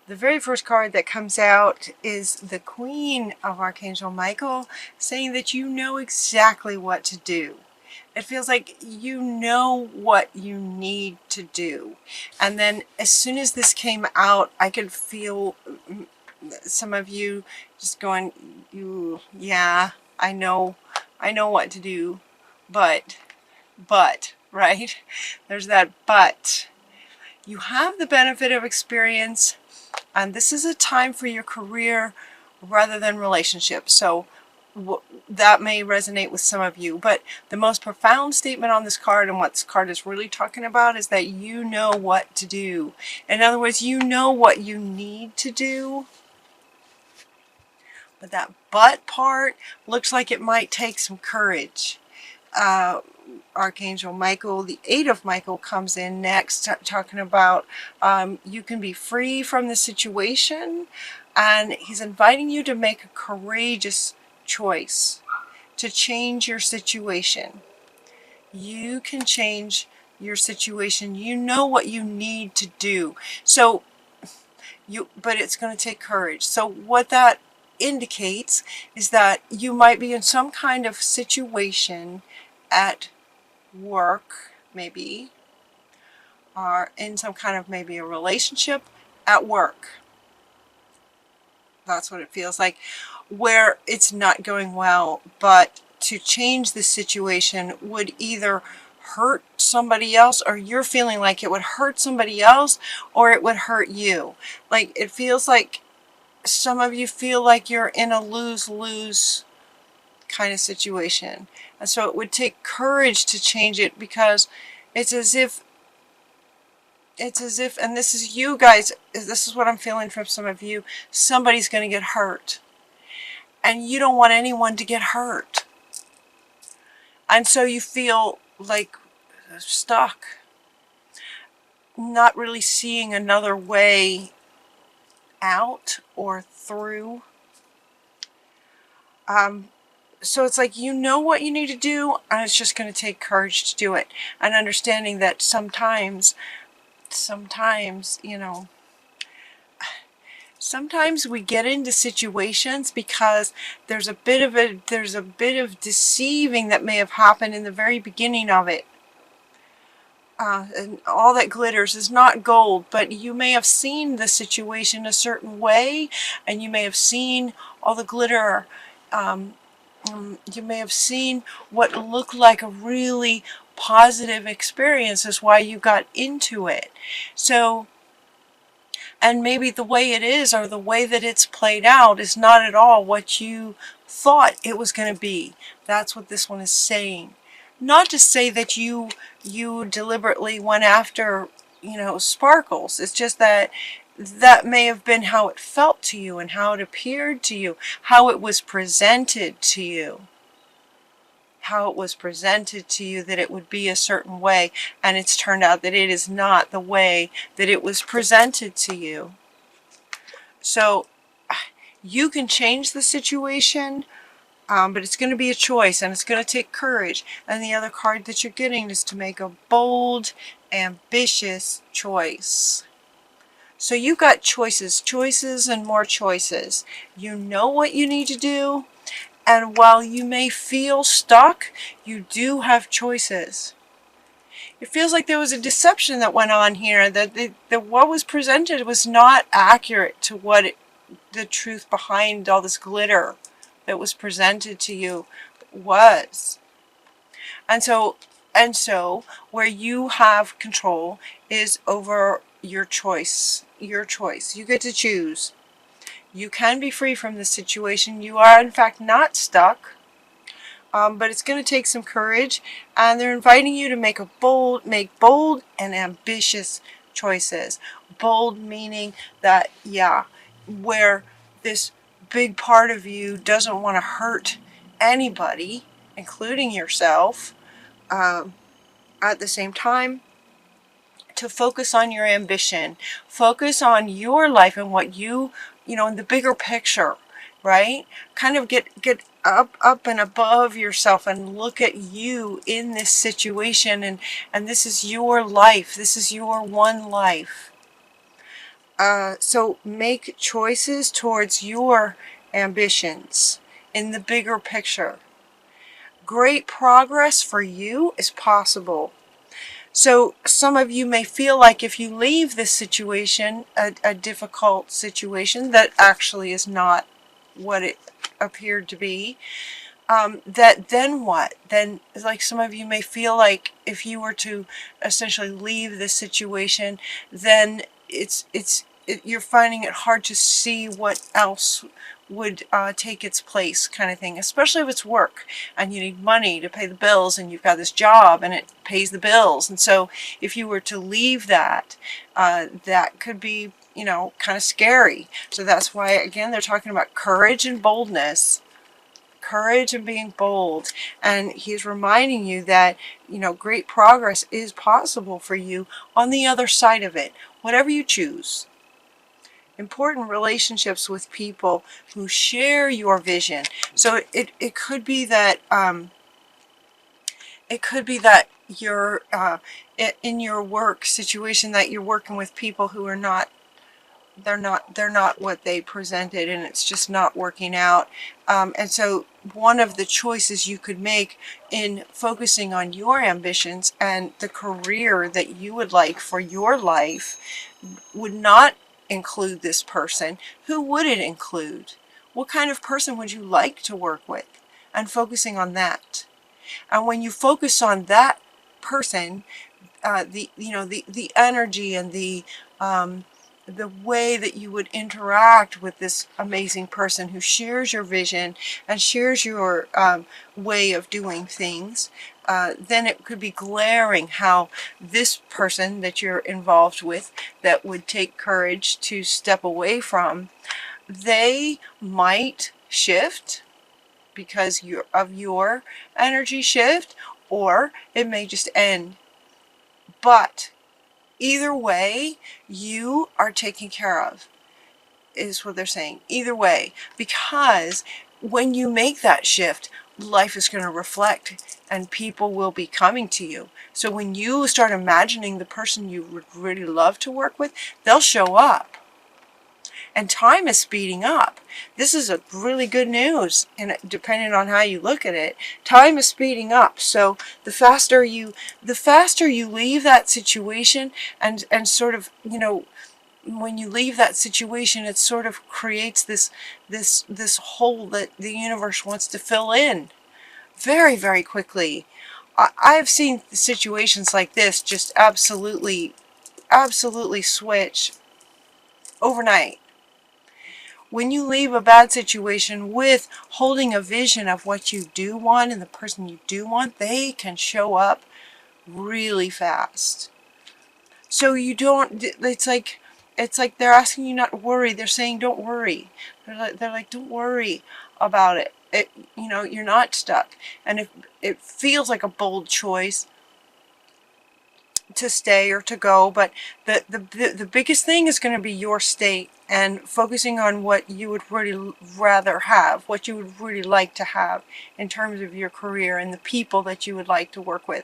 The very first card that comes out is the Queen of Archangel Michael, saying that you know exactly what to do. It feels like you know what you need to do. And then as soon as this came out, I could feel some of you just going, yeah, I know what to do, but, right? There's that but. You have the benefit of experience, and this is a time for your career rather than relationships. So that may resonate with some of you, but the most profound statement on this card, and what this card is really talking about, is that you know what to do. In other words, you know what you need to do, but that but part looks like it might take some courage. Archangel Michael, the Eight of Michael, comes in next, talking about you can be free from the situation, and he's inviting you to make a courageous choice to change your situation. You can change your situation. You know what you need to do. So but it's going to take courage. So what that indicates is that you might be in some kind of situation at work, maybe, or in some kind of maybe a relationship at work. That's what it feels like, where it's not going well, but to change the situation would either hurt somebody else, or you're feeling like it would hurt somebody else, or it would hurt you. Like, it feels like some of you feel like you're in a lose-lose kind of situation. And so it would take courage to change it, because it's as if, and this is you guys, this is what I'm feeling from some of you, somebody's going to get hurt. And you don't want anyone to get hurt. And so you feel like stuck, not really seeing another way out or through. So it's like you know what you need to do, and it's just going to take courage to do it. And understanding that sometimes, you know, sometimes we get into situations because there's a bit of deceiving that may have happened in the very beginning of it. And all that glitters is not gold, but you may have seen the situation a certain way, and you may have seen all the glitter. You may have seen what looked like a really positive experience is why you got into it. So, and maybe the way it is, or the way that it's played out, is not at all what you thought it was going to be. That's what this one is saying. Not to say that you deliberately went after, you know, sparkles. It's just that that may have been how it felt to you, and how it appeared to you, how it was presented to you. How it was presented to you that it would be a certain way, and it's turned out that it is not the way that it was presented to you. So you can change the situation, but it's going to be a choice, and it's going to take courage. And the other card that you're getting is to make a bold, ambitious choice. So you got choices and more choices. You know what you need to do, and while you may feel stuck, you do have choices. It feels like there was a deception that went on here, that what was presented was not accurate to what the truth behind all this glitter that was presented to you was. And so where you have control is over your choice. Your choice. You get to choose. You can be free from this situation. You are, in fact, not stuck. But it's going to take some courage. And they're inviting you to make bold and ambitious choices. Bold meaning that, yeah, where this big part of you doesn't want to hurt anybody, including yourself. At the same time, to focus on your ambition, focus on your life and what you know, in the bigger picture, right? Kind of get up and above yourself and look at you in this situation, and this is your life. This is your one life. So make choices towards your ambitions in the bigger picture. Great progress for you is possible. So some of you may feel like if you leave this situation, a difficult situation that actually is not what it appeared to be, that then what? Then, like, some of you may feel like if you were to essentially leave this situation, then you're finding it hard to see what else would take its place, kind of thing, especially if it's work and you need money to pay the bills and you've got this job and it pays the bills. And so if you were to leave that, that could be, you know, kind of scary. So that's why, again, they're talking about courage and boldness. Courage and being bold. And he's reminding you that, you know, great progress is possible for you on the other side of it, whatever you choose. Important relationships with people who share your vision. So it could be that you're in your work situation that you're working with people who are not, they're not what they presented, and it's just not working out. And so one of the choices you could make in focusing on your ambitions and the career that you would like for your life would not include this person. Who would it include? What kind of person would you like to work with? And focusing on that. And when you focus on that person, the energy and the way that you would interact with this amazing person who shares your vision and shares your way of doing things, then it could be glaring how this person that you're involved with that would take courage to step away from, they might shift because of your energy shift, or it may just end. But either way, you are taken care of, is what they're saying. Either way, because when you make that shift, life is going to reflect and people will be coming to you. So when you start imagining the person you would really love to work with, they'll show up. And time is speeding up. This is a really good news, and depending on how you look at it, time is speeding up. So the faster you leave that situation, and sort of, you know, when you leave that situation, it sort of creates this hole that the universe wants to fill in very, very quickly. I've seen situations like this just absolutely switch overnight. When you leave a bad situation with holding a vision of what you do want and the person you do want, they can show up really fast. So you don't, it's like they're asking you not to worry. They're saying don't worry. They're like don't worry about it. You know, you're not stuck. And if it feels like a bold choice to stay or to go, but the biggest thing is going to be your state and focusing on what you would really rather have, what you would really like to have in terms of your career and the people that you would like to work with.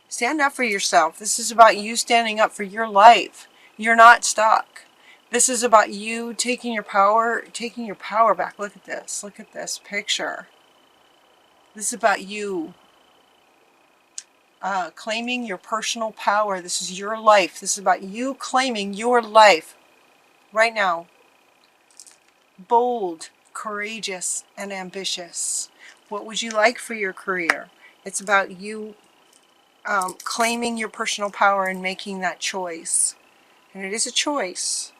Stand up for yourself. This is about you standing up for your life. You're not stuck. This is about you taking your power back. Look at this. Look at this picture. This is about you claiming your personal power. This is your life. This is about you claiming your life right now. Bold, courageous, and ambitious. What would you like for your career? It's about you claiming your personal power and making that choice. And it is a choice.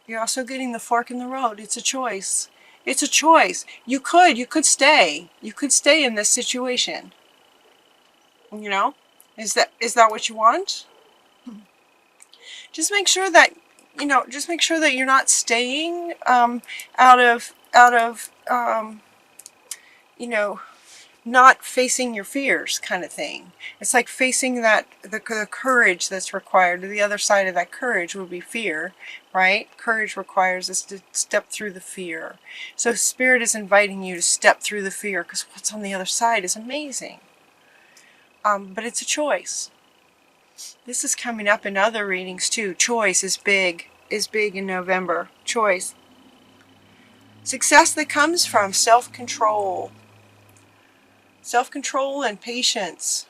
You're also getting the fork in the road. It's a choice. It's a choice. You could stay. You could stay in this situation. You know? Is that what you want? Just make sure that, you know, you're not staying out of you know, not facing your fears kind of thing. It's like facing that, the courage that's required. The other side of that courage would be fear, right? Courage requires us to step through the fear. So Spirit is inviting you to step through the fear because what's on the other side is amazing. But it's a choice. This is coming up in other readings too. Choice is big in November. Choice. Success that comes from self-control. Self-control and patience.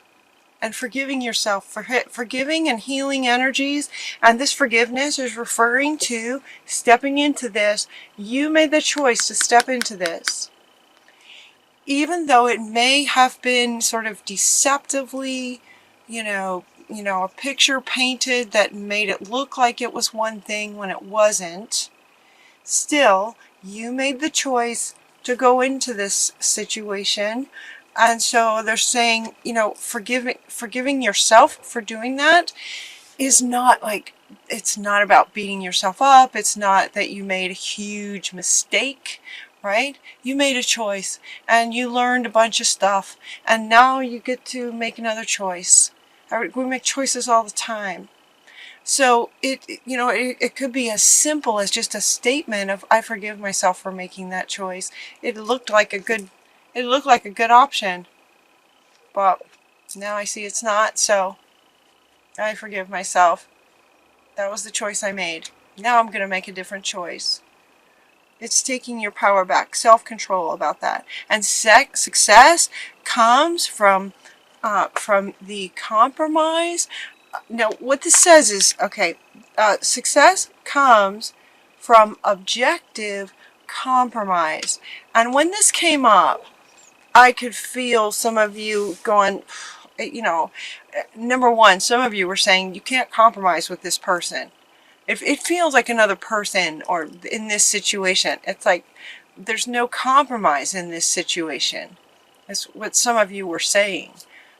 And forgiving yourself, forgiving and healing energies. And this forgiveness is referring to stepping into this. You made the choice to step into this. Even though it may have been sort of deceptively, a picture painted that made it look like it was one thing when it wasn't, still, you made the choice to go into this situation. And so they're saying, forgiving yourself for doing that is not like, it's not about beating yourself up. It's not that you made a huge mistake, right? You made a choice and you learned a bunch of stuff, and now you get to make another choice. We make choices all the time. So it could be as simple as just a statement of, I forgive myself for making that choice. It looked like a good option, but now I see it's not, so I forgive myself. That was the choice I made. Now I'm going to make a different choice. It's taking your power back, self-control about that. And success comes from the compromise. Now, what this says is, okay, success comes from objective compromise. And when this came up, I could feel some of you going, number one, some of you were saying you can't compromise with this person. It feels like another person, or in this situation, it's like there's no compromise in this situation. That's what some of you were saying.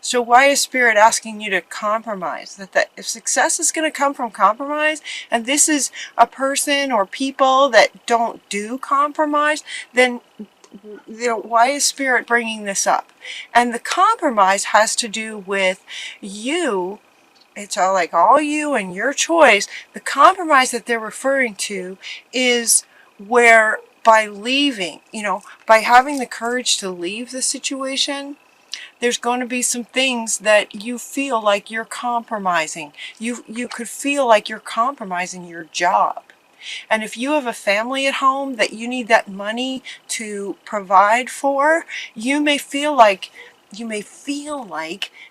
So why is Spirit asking you to compromise? That if success is going to come from compromise, and this is a person or people that don't do compromise, then why is Spirit bringing this up? And the compromise has to do with you. It's all you and your choice. The compromise that they're referring to is where by leaving, by having the courage to leave the situation, there's going to be some things that you feel like you're compromising. You could feel like you're compromising your job. And if you have a family at home that you need that money to provide for, you may feel like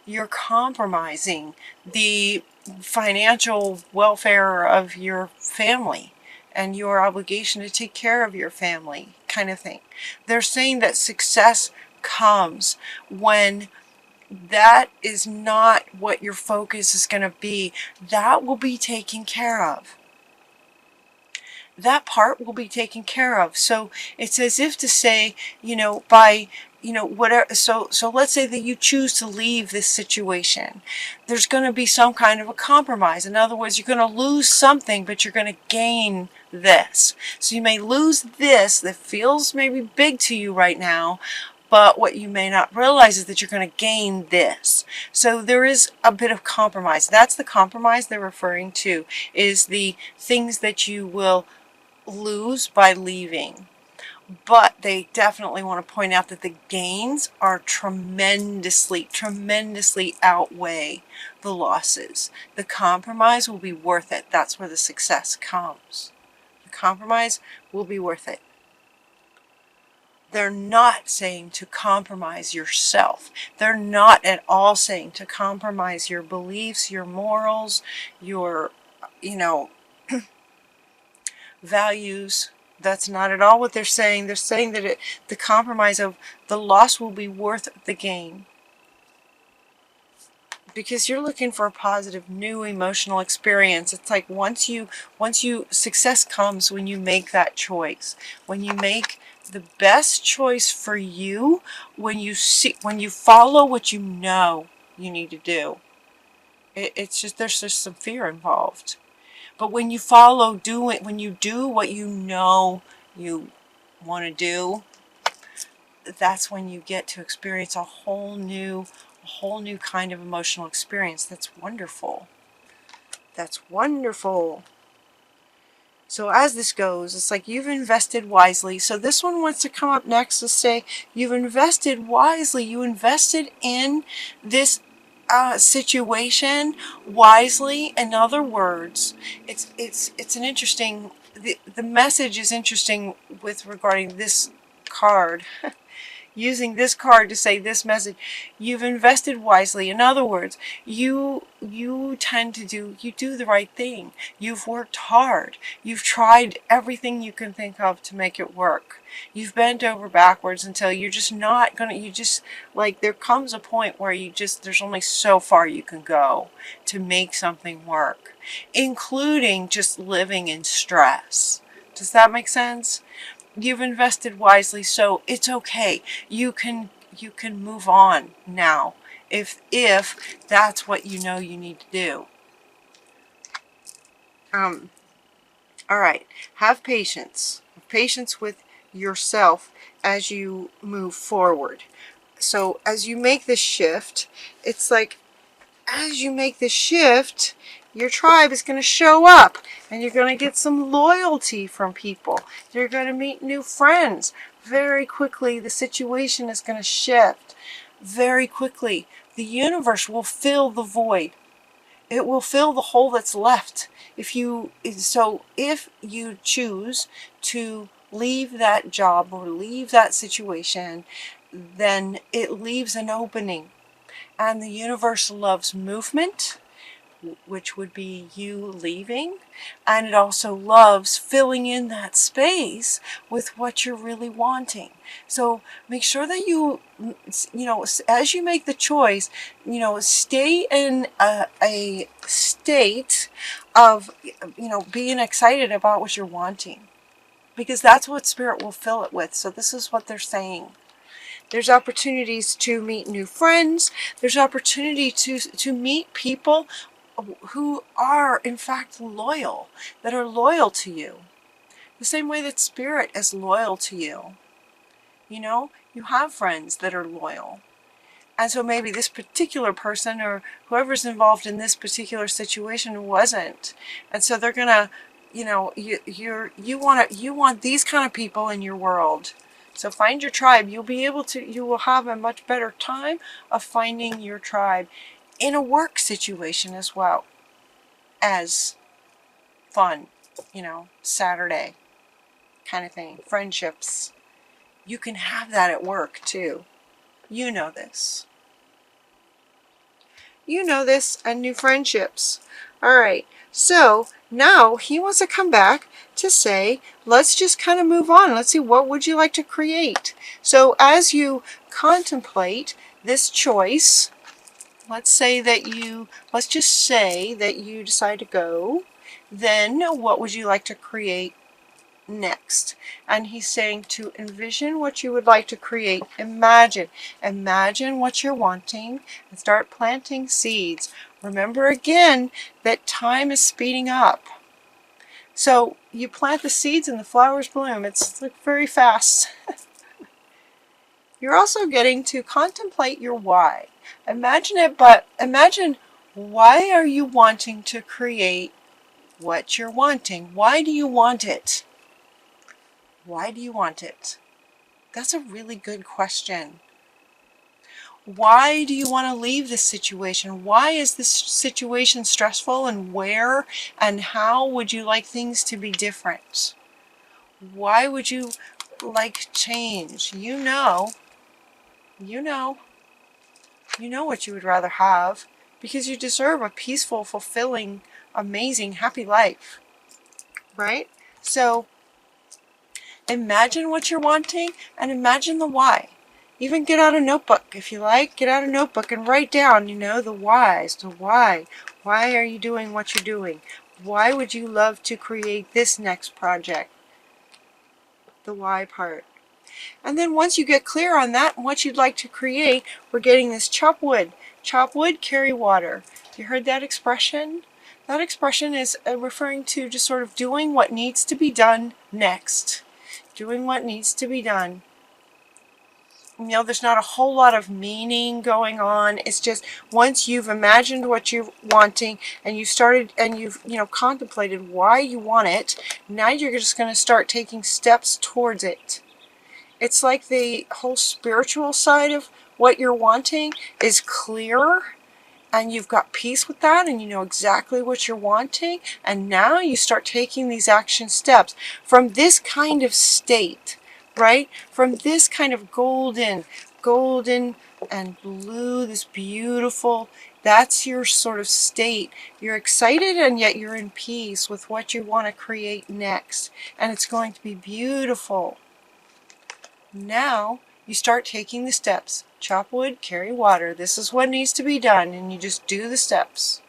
you're compromising the financial welfare of your family and your obligation to take care of your family, kind of thing. They're saying that success comes when that is not what your focus is going to be. That will be taken care of. That part will be taken care of. So it's as if to say, whatever. So let's say that you choose to leave this situation. There's going to be some kind of a compromise. In other words, you're going to lose something, but you're going to gain this. So you may lose this that feels maybe big to you right now, but what you may not realize is that you're going to gain this. So there is a bit of compromise. That's the compromise they're referring to, is the things that you will lose by leaving. But they definitely want to point out that the gains are tremendously outweigh the losses. The compromise will be worth it. That's where the success comes. The compromise will be worth it. They're not saying to compromise yourself. They're not at all saying to compromise your beliefs, your morals, your, values. That's not at all what they're saying. They're saying that the compromise of the loss will be worth the gain. Because you're looking for a positive, new emotional experience. It's like once you success comes when you make that choice. When you make the best choice for you, when you follow what you know you need to do. It's just, there's just some fear involved. But when you when you do what you know you want to do, that's when you get to experience a whole new kind of emotional experience. That's wonderful. That's wonderful. So as this goes, it's like you've invested wisely. So this one wants to come up next to say you've invested wisely. You invested in this situation wisely. In other words, it's an interesting, the message is interesting with regarding this card. Using this card to say this message, you've invested wisely. In other words, you tend to do the right thing. You've worked hard. You've tried everything you can think of to make it work. You've bent over backwards until you're just not gonna, you just, like, there comes a point where there's only so far you can go to make something work, including just living in stress. Does that make sense? You've invested wisely, so it's okay. You can move on now if that's what you know you need to do. All right. Have patience. Have patience with yourself as you move forward. So as you make this shift, it's like, as you make this shift, your tribe is going to show up and you're going to get some loyalty from people. You're going to meet new friends. Very quickly, the situation is going to shift. Very quickly, the universe will fill the void. It will fill the hole that's left. If you choose to leave that job or leave that situation, then it leaves an opening. And the universe loves movement, which would be you leaving, and it also loves filling in that space with what you're really wanting. So make sure that you as you make the choice, stay in a state of, being excited about what you're wanting, because that's what Spirit will fill it with. So this is what they're saying. There's opportunities to meet new friends. There's opportunity to meet people who are, in fact, loyal, that are loyal to you. The same way that Spirit is loyal to you. You have friends that are loyal. And so maybe this particular person or whoever's involved in this particular situation wasn't. And so they're going to, you want these kind of people in your world. So find your tribe. You will have a much better time of finding your tribe in a work situation as well as fun, Saturday kind of thing, friendships. You can have that at work too. You know this. And new friendships. All right. So now he wants to come back to say, let's just kind of move on. Let's see, what would you like to create? So as you contemplate this choice, let's just say that you decide to go, then what would you like to create next? And he's saying to envision what you would like to create. Imagine what you're wanting and start planting seeds. Remember again that time is speeding up. So you plant the seeds and the flowers bloom. It's like very fast. You're also getting to contemplate your why. Imagine it, but imagine, why are you wanting to create what you're wanting? Why do you want it? Why do you want it? That's a really good question. Why do you want to leave this situation? Why is this situation stressful, and where and how would you like things to be different? Why would you like change? You know what you would rather have, because you deserve a peaceful, fulfilling, amazing, happy life, right? So imagine what you're wanting and imagine the why. Even get out a notebook if you like. Get out a notebook and write down, the whys. The why. Why are you doing what you're doing? Why would you love to create this next project? The why part. And then once you get clear on that and what you'd like to create, we're getting this chop wood. Chop wood, carry water. You heard that expression? That expression is referring to just sort of doing what needs to be done next. Doing what needs to be done. There's not a whole lot of meaning going on. It's just once you've imagined what you're wanting and you've started and you've contemplated why you want it, now you're just going to start taking steps towards it. It's like the whole spiritual side of what you're wanting is clearer, and you've got peace with that, and you know exactly what you're wanting, and now you start taking these action steps from this kind of state, right? From this kind of golden and blue, this beautiful, that's your sort of state. You're excited and yet you're in peace with what you want to create next, and it's going to be beautiful. Now you start taking the steps. Chop wood, carry water. This is what needs to be done, and you just do the steps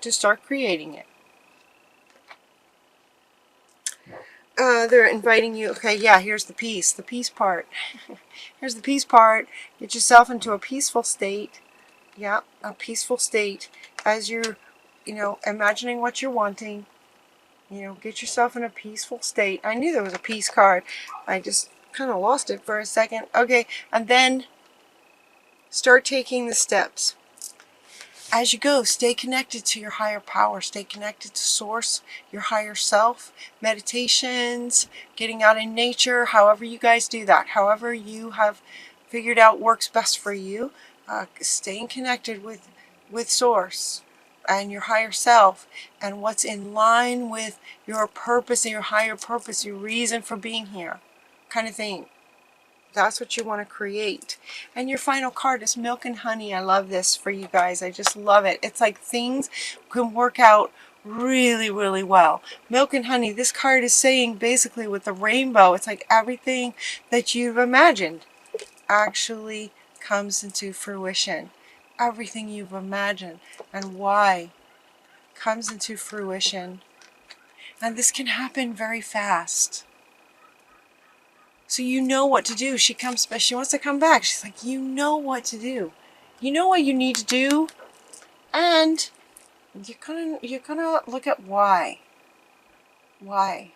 to start creating it. They're inviting you. Okay, yeah, here's the peace part. Here's the peace part. Get yourself into a peaceful state. Yeah, a peaceful state as you're, imagining what you're wanting. Get yourself in a peaceful state. I knew there was a peace card. I just kind of lost it for a second. Okay, and then start taking the steps. As you go, stay connected to your higher power. Stay connected to source, your higher self. Meditations, getting out in nature, however you guys do that. However you have figured out works best for you. Staying connected with source and your higher self and what's in line with your purpose and your higher purpose, your reason for being here, kind of thing. That's what you want to create. And your final card is milk and honey. I love this for you guys. I just love it. It's like things can work out really, really well. Milk and honey. This card is saying basically with the rainbow, it's like everything that you've imagined actually comes into fruition. Everything you've imagined and why comes into fruition. And this can happen very fast. So you know what to do. She wants to come back. She's like, you know what to do. You know what you need to do. And you're gonna look at why. Why.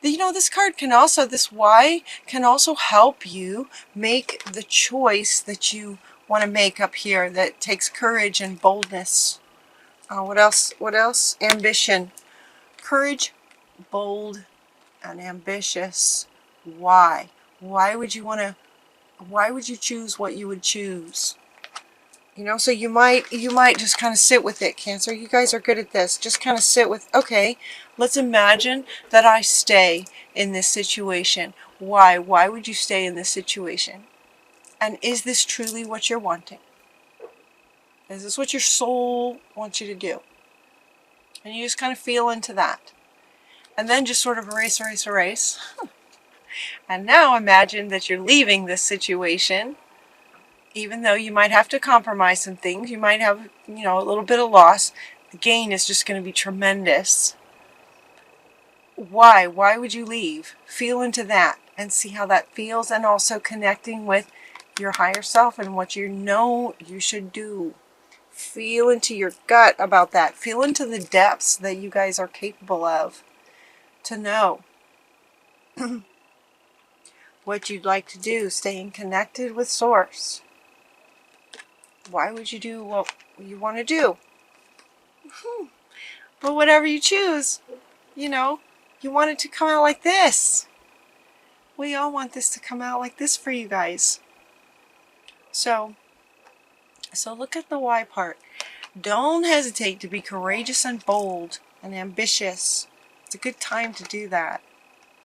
This card can also, this why can also help you make the choice that you want to make up here that takes courage and boldness. What else? Ambition. Courage, bold, and ambitious. Why? Why would you choose what you would choose? So you might just kind of sit with it, Cancer. You guys are good at this. Just kind of sit with, okay, let's imagine that I stay in this situation. Why? Why would you stay in this situation? And is this truly what you're wanting? Is this what your soul wants you to do? And you just kind of feel into that. And then just sort of erase. And now imagine that you're leaving this situation, even though you might have to compromise some things. You might have, a little bit of loss. The gain is just going to be tremendous. Why? Why would you leave? Feel into that and see how that feels, and also connecting with your higher self and what you know you should do. Feel into your gut about that. Feel into the depths that you guys are capable of to know what you'd like to do, staying connected with source. Why would you do what you want to do? But whatever you choose, you want it to come out like this. We all want this to come out like this for you guys. So look at the why part. Don't hesitate to be courageous and bold and ambitious. It's a good time to do that.